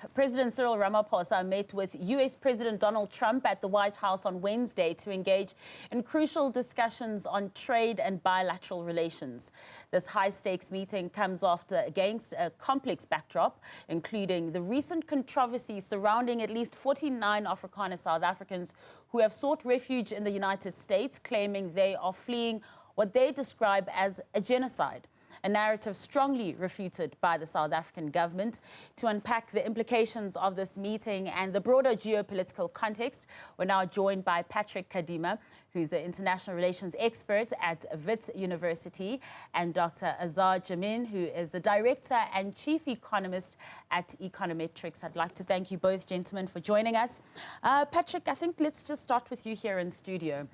President Cyril Ramaphosa met with US President Donald Trump at the White House on Wednesday to engage in crucial discussions on trade and bilateral relations. This high-stakes meeting comes against a complex backdrop, including the recent controversy surrounding at least 49 Afrikaner South Africans who have sought refuge in the United States, claiming they are fleeing what they describe as a genocide. A narrative strongly refuted by the South African government. To unpack the implications of this meeting and the broader geopolitical context, we're now joined by Patrick Kadima, who's an international relations expert at Wits University, and Dr Azar Jammine, who is the director and chief economist at Econometrix. I'd like to thank you both, gentlemen, for joining us. Patrick, I think let's just start with you here in studio.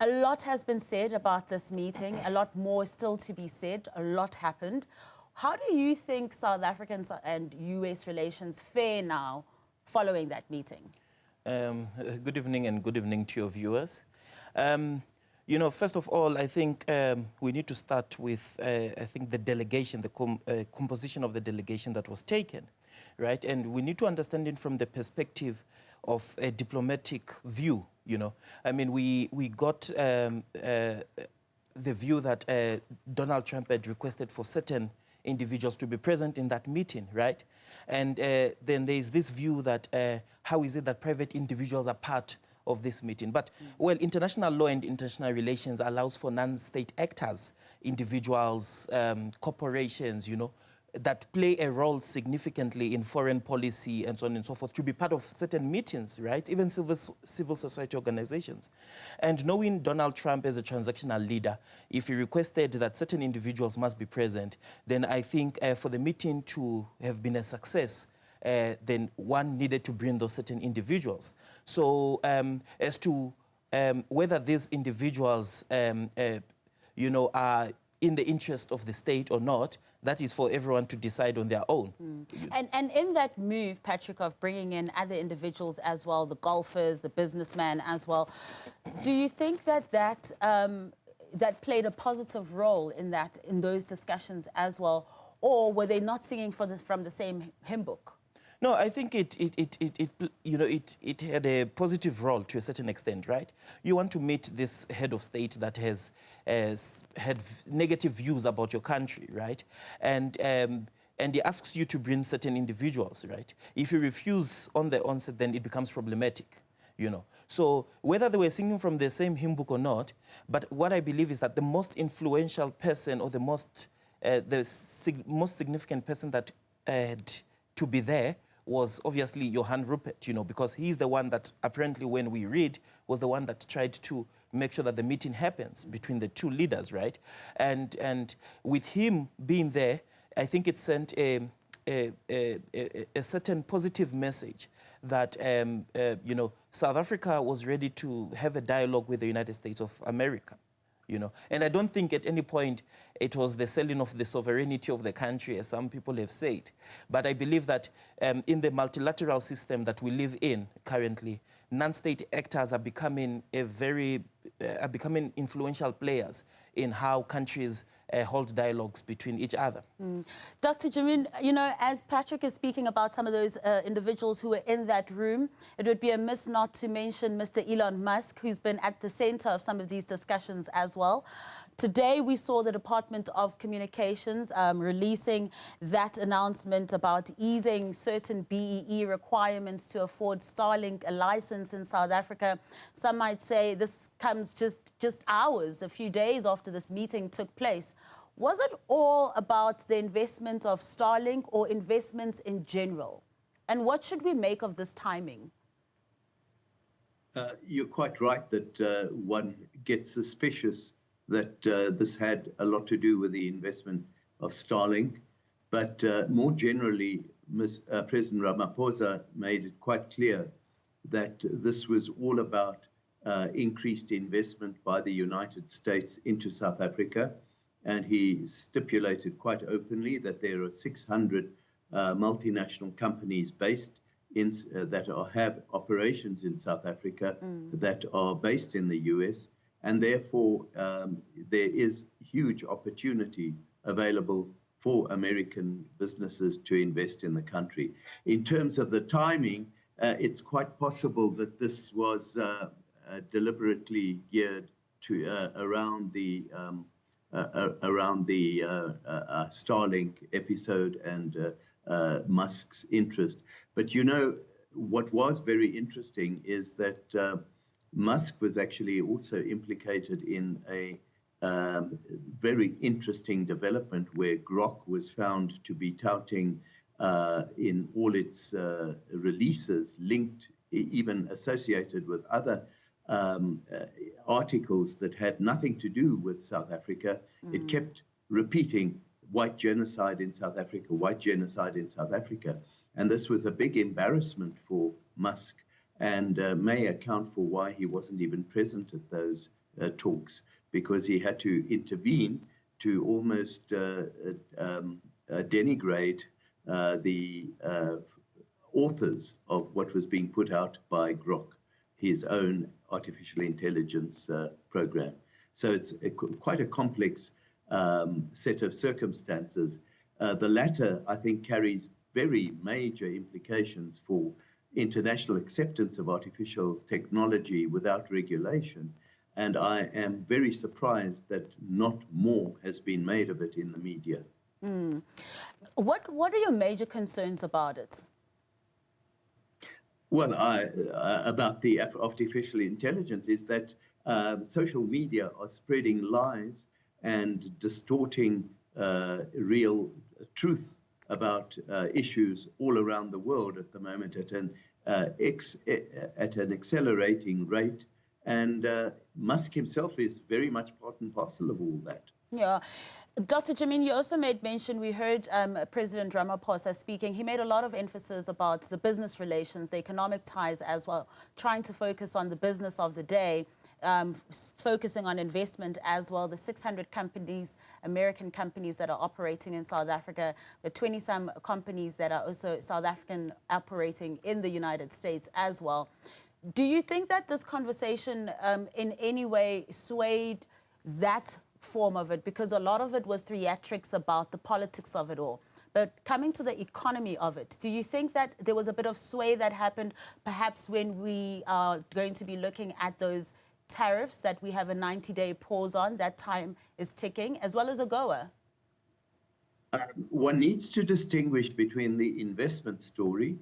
A lot has been said about this meeting, a lot more still to be said, a lot happened. How do you think South African and US relations fare now following that meeting? Good evening and good evening to your viewers. First of all, I think we need to start with, I think, the delegation, the composition of the delegation that was taken, right? And we need to understand it from the perspective of a diplomatic view. I mean, we got the view that Donald Trump had requested for certain individuals to be present in that meeting, right? And then there is this view that how is it that private individuals are part of this meeting? But, well, international law and international relations allows for non-state actors, individuals, corporations, that play a role significantly in foreign policy and so on and so forth, to be part of certain meetings, right? Even civil society organizations. And knowing Donald Trump as a transactional leader, if he requested that certain individuals must be present, then I think for the meeting to have been a success, then one needed to bring those certain individuals. So as to whether these individuals, are in the interest of the state or not, that is for everyone to decide on their own. And in that move, Patrick, of bringing in other individuals as well, the golfers, the businessmen as well, do you think that that played a positive role in those discussions as well, or were they not singing from the same hymn book? No, I think it had a positive role to a certain extent, right? You want to meet this head of state that has had negative views about your country, right? And he asks you to bring certain individuals, right? If you refuse on the onset, then it becomes problematic, So whether they were singing from the same hymn book or not, but what I believe is that the most influential person or the most significant person that had to be there was obviously Johan Rupert, because he's the one that apparently, when we read, was the one that tried to make sure that the meeting happens between the two leaders, right? And with him being there, I think it sent a certain positive message that, South Africa was ready to have a dialogue with the United States of America. And I don't think at any point it was the selling of the sovereignty of the country, as some people have said. But I believe that in the multilateral system that we live in currently, non-state actors are becoming influential players in how countries hold dialogues between each other. Dr. Jammine, as Patrick is speaking about some of those individuals who were in that room, it would be amiss not to mention Mr. Elon Musk, who's been at the center of some of these discussions as well. Today, we saw the Department of Communications releasing that announcement about easing certain BEE requirements to afford Starlink a license in South Africa. Some might say this comes just hours, a few days after this meeting took place. Was it all about the investment of Starlink or investments in general? And what should we make of this timing? You're quite right that one gets suspicious that this had a lot to do with the investment of Starlink. But more generally, President Ramaphosa made it quite clear that this was all about increased investment by the United States into South Africa. And he stipulated quite openly that there are 600 multinational companies based in that have operations in South Africa that are based in the US. And therefore, there is huge opportunity available for American businesses to invest in the country. In terms of the timing, it's quite possible that this was deliberately geared to around the Starlink episode and Musk's interest. But you know, what was very interesting is that Musk was actually also implicated in a very interesting development where Grok was found to be touting in all its releases, linked, even associated with other articles that had nothing to do with South Africa. It kept repeating white genocide in South Africa, white genocide in South Africa. And this was a big embarrassment for Musk and may account for why he wasn't even present at those talks, because he had to intervene to almost denigrate the authors of what was being put out by Grok, his own artificial intelligence program. So it's quite a complex set of circumstances. The latter, I think, carries very major implications for international acceptance of artificial technology without regulation. And I am very surprised that not more has been made of it in the media. What are your major concerns about it? Well, about the artificial intelligence is that social media are spreading lies and distorting real truth about issues all around the world at the moment at an accelerating rate. And Musk himself is very much part and parcel of all that. Yeah. Dr. Jammine, you also made mention, we heard President Ramaphosa speaking. He made a lot of emphasis about the business relations, the economic ties as well, trying to focus on the business of the day, focusing on investment as well. The 600 companies, American companies that are operating in South Africa, the 20-some companies that are also South African operating in the United States as well. Do you think that this conversation in any way swayed that form of it? Because a lot of it was theatrics about the politics of it all. But coming to the economy of it, do you think that there was a bit of sway that happened perhaps when we are going to be looking at those tariffs that we have a 90-day pause on, that time is ticking, as well as AGOA? One needs to distinguish between the investment story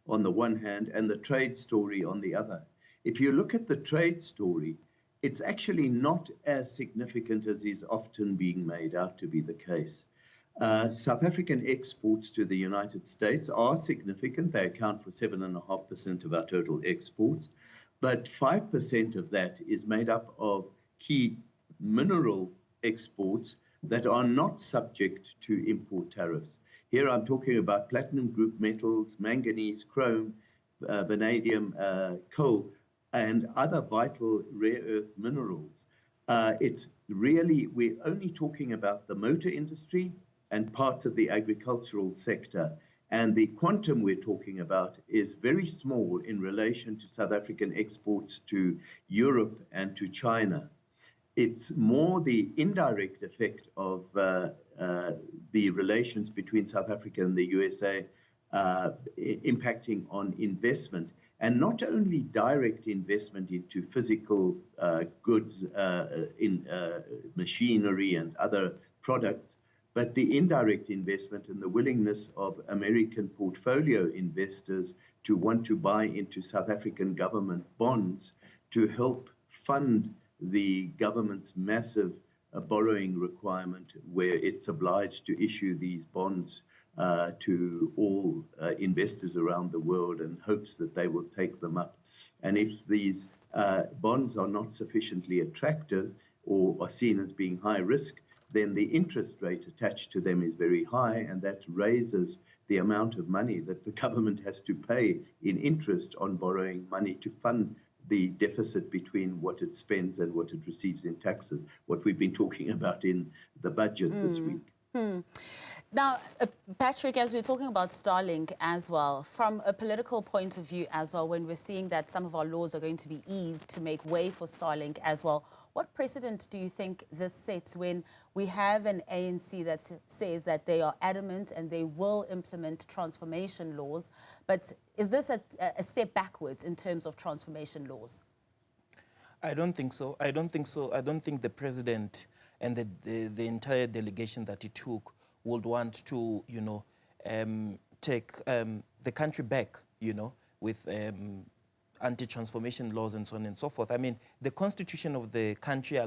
on the one hand and the trade story on the other. If you look at the trade story, it's actually not as significant as is often being made out to be the case. South African exports to the United States are significant. They account for 7.5% of our total exports, but 5% of that is made up of key mineral exports that are not subject to import tariffs. Here I'm talking about platinum group metals, manganese, chrome, vanadium, coal, and other vital rare earth minerals. It's really, we're only talking about the motor industry and parts of the agricultural sector. And the quantum we're talking about is very small in relation to South African exports to Europe and to China. It's more the indirect effect of the relations between South Africa and the USA impacting on investment, and not only direct investment into physical goods, in machinery and other products, but the indirect investment and the willingness of American portfolio investors to want to buy into South African government bonds to help fund the government's massive borrowing requirement, where it's obliged to issue these bonds to all investors around the world and hopes that they will take them up. And if these bonds are not sufficiently attractive or are seen as being high risk, then the interest rate attached to them is very high, and that raises the amount of money that the government has to pay in interest on borrowing money to fund the deficit between what it spends and what it receives in taxes, what we've been talking about in the budget this week. Now, Patrick, as we're talking about Starlink as well, from a political point of view as well, when we're seeing that some of our laws are going to be eased to make way for Starlink as well, what precedent do you think this sets when we have an ANC that says that they are adamant and they will implement transformation laws? But is this a step backwards in terms of transformation laws? I don't think so. I don't think so. I don't think the president and the entire delegation that he took would want to, take the country back, with anti-transformation laws and so on and so forth. I mean, the constitution of the country,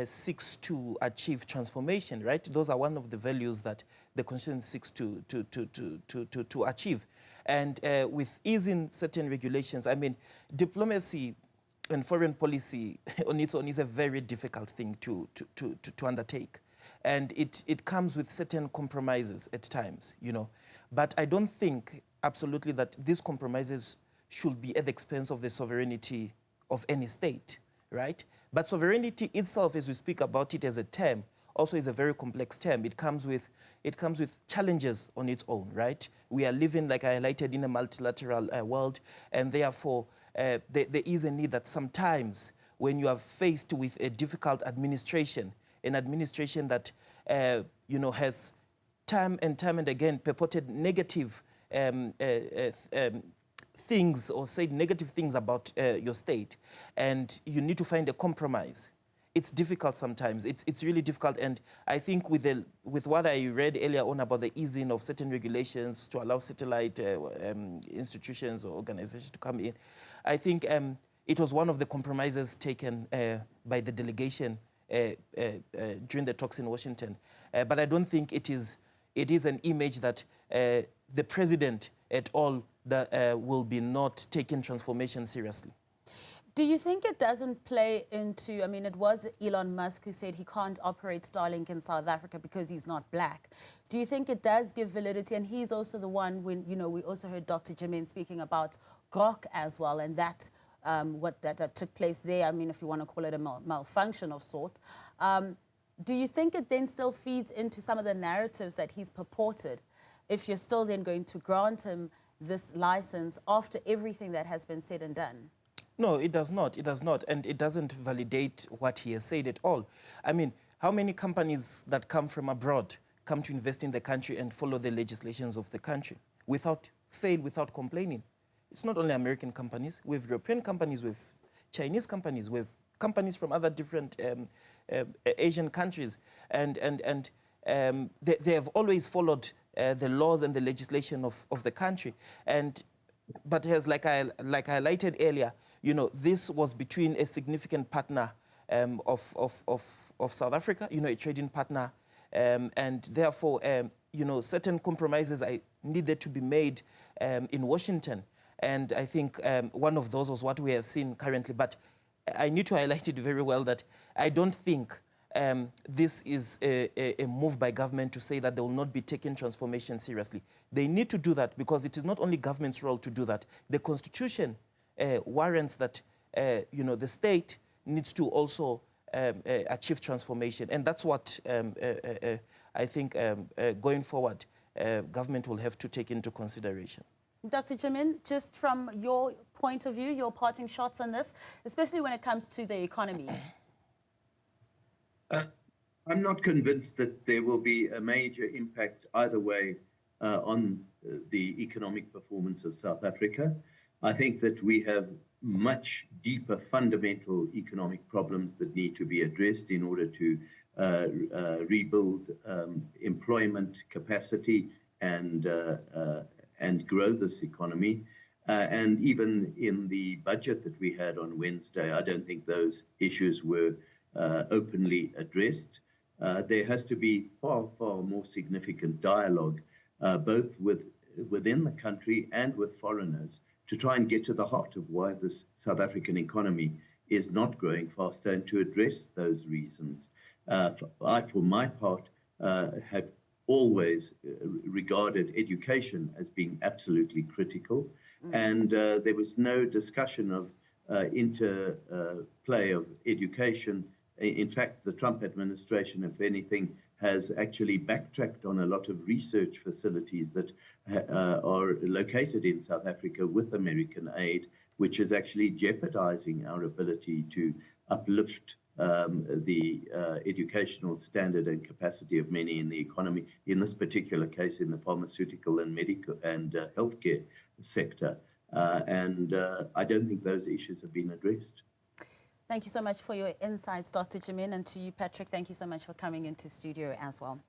seeks to achieve transformation, right? Those are one of the values that the constitution seeks to achieve. And with easing certain regulations, I mean, diplomacy and foreign policy on its own is a very difficult thing to undertake. And it comes with certain compromises at times, But I don't think absolutely that these compromises should be at the expense of the sovereignty of any state, right? But sovereignty itself, as we speak about it as a term, also is a very complex term. It comes with challenges on its own, right? We are living, like I highlighted, in a multilateral world, and therefore there is a need that sometimes when you are faced with a difficult administration, an administration that has time and again purported negative things or said negative things about your state, and you need to find a compromise. It's difficult sometimes. It's really difficult, and I think with what I read earlier on about the easing of certain regulations to allow satellite institutions or organizations to come in, I think it was one of the compromises taken by the delegation during the talks in Washington. But I don't think it is an image that the president at all that will be not taking transformation seriously. Do you think it doesn't play into, I mean, it was Elon Musk who said he can't operate Starlink in South Africa because he's not black. Do you think it does give validity? And he's also the one when, we also heard Dr. Jammine speaking about Grok as well, and that that took place there. I mean, if you want to call it a malfunction of sort. Do you think it then still feeds into some of the narratives that he's purported, if you're still then going to grant him this license after everything that has been said and done? No, it does not. It does not. And it doesn't validate what he has said at all. I mean, how many companies that come from abroad come to invest in the country and follow the legislations of the country without fail, without complaining? It's not only American companies. We have European companies, we have Chinese companies, we have companies from other different Asian countries. And they have always followed the laws and the legislation of the country. But as like I highlighted earlier, this was between a significant partner of South Africa, a trading partner, and therefore, certain compromises needed to be made in Washington. And I think one of those was what we have seen currently. But I need to highlight it very well that I don't think this is a move by government to say that they will not be taking transformation seriously. They need to do that because it is not only government's role to do that. The Constitution warrants that the state needs to also achieve transformation. And that's what I think going forward, government will have to take into consideration. Dr. Jammine, just from your point of view, your parting shots on this, especially when it comes to the economy. I'm not convinced that there will be a major impact either way on the economic performance of South Africa. I think that we have much deeper fundamental economic problems that need to be addressed in order to rebuild employment capacity and grow this economy. And even in the budget that we had on Wednesday, I don't think those issues were openly addressed. There has to be far, far more significant dialogue, both within the country and with foreigners, to try and get to the heart of why this South African economy is not growing faster and to address those reasons. I, for my part, have always regarded education as being absolutely critical. And there was no discussion of interplay of education. In fact, the Trump administration, if anything, has actually backtracked on a lot of research facilities that are located in South Africa with American aid, which is actually jeopardizing our ability to uplift the educational standard and capacity of many in the economy, in this particular case in the pharmaceutical and medical and healthcare sector. I don't think those issues have been addressed. Thank you so much for your insights, Dr. Jammine, and to you, Patrick, thank you so much for coming into studio as well.